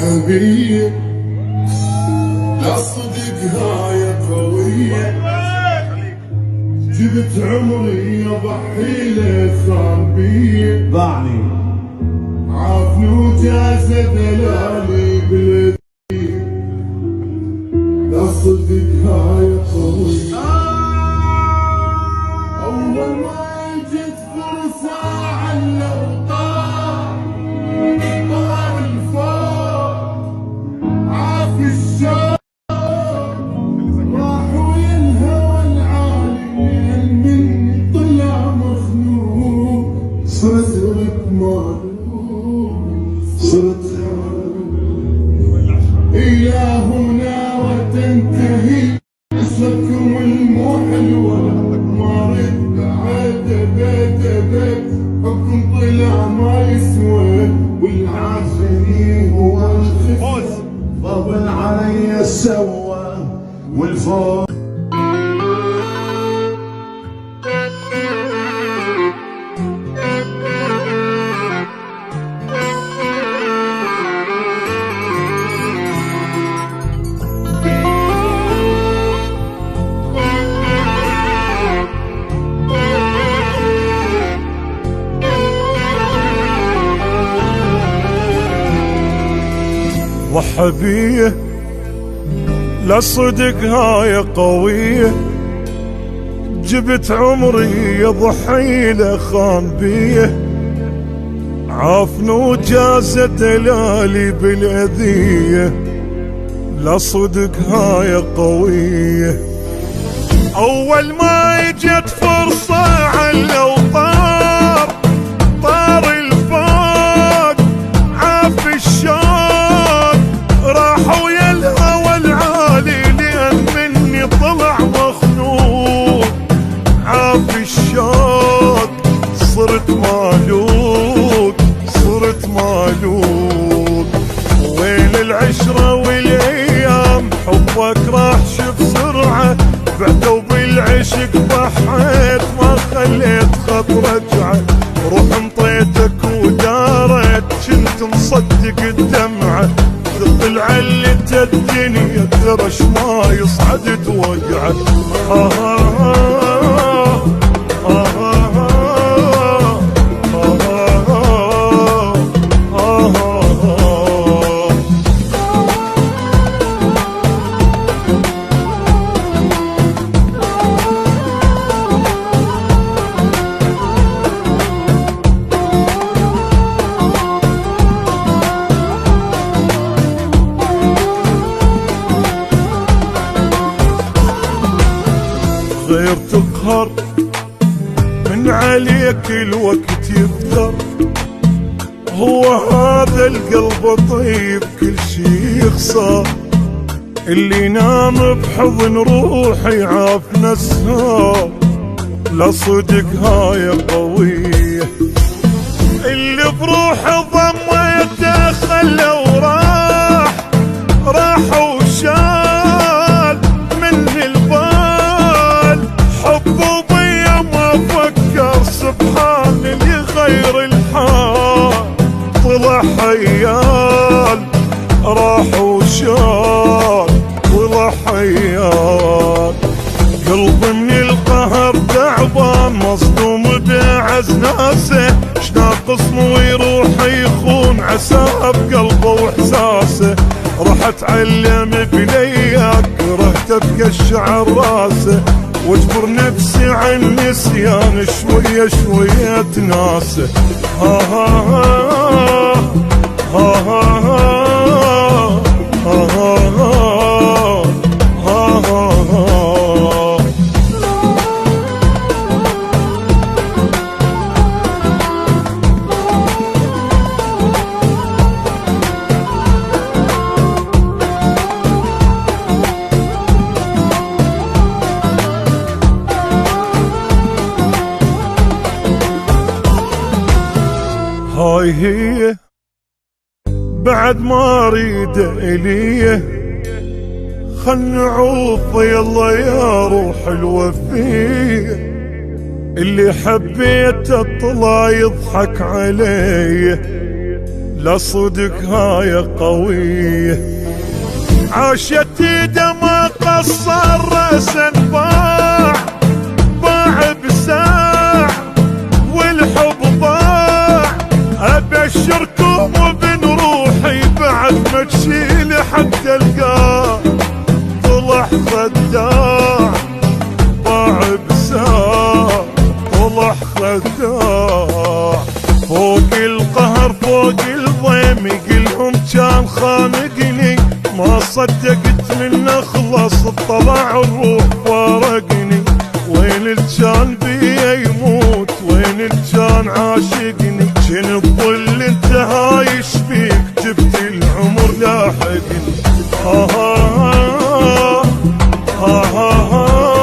وحبية لا صدق هاي قوية، جبت عمري اضحي له خان ضعني عافني وجازة دلالي بالذية، لا صدق هاي قوية. أول ما جت فرصة على طار الفوق عافي الشوق، راح ويا الهوى العالي مني طلع مخنوق، صرت مغلوب صرت إياهم ناوى تنتهي قصتكم المو حلوة، ما رد بعد بيت حكم طلع ما يسوى، والعاشرين هو الخفة فضل علي سوى والفوق. وحبيه لا صدق هاي قوية، جبت عمري يضحي له خان بيه، عافن وجازة دلالي بالأذية، لا صدق هاي قوية. أول ما اجت فرصة على طار الفوق عافي الشوق، راح ويا الهوى العالي لأن مني طلع مخنوق، عافي الشوق صرت مالوك وين العشرة والأيام حبك راح بسرعة، بعدوا بالعشق ضحيت ما خليت خط رجعة، روح انطيتك ودارت كنت مصدق الدمعة، طلع اللي الدنيا درش ما يصعد توقعه. غير تقهر من عليك الوقت يقدر، هو هذا القلب طيب كل شي يخسر، اللي نام بحضن روحي عافنا السهر، لا صدق هاي قوية، اللي بروحه ضميته خلى وراح وشال مني البال، حبه بيا ما فكر سبحان اللي غير الحال، طلع حيال راح وشال طلع حيال، قلبي من القهر تعبان مصدوم بعز ناسه، شناقص مو يروح يخون عسى بقلبه واحساسه، راح اتعلم بلياك كرهت ابقى الشعر راسه، واجبر نفسي عن نسيان شوية شوية تناسه. ها ها ها ها ها ها ها ها ها. هاي هي بعد ما اريد اليه، خل نعوف يلا يا روح الوفيه، اللي حبيته طلع يضحك عليه، لا صدق هاي قوية. عاشت ايده ما قصر راسا باع بساع والحب ضاع. ابشركم وبن روحي بعد ما تشيل حتى القاع طلع خداع. باع بساع طلع خداع. فوق القهر فوق الضيم يقلهم كان خانقني ما صدقت من اخلص طلع الروح فارقني. وين اللي كان بيا يموت وين اللي كان عاشقني. شن الظل انت هايش فيك جبت العمر لاحقني. ها ها ها ها ها ها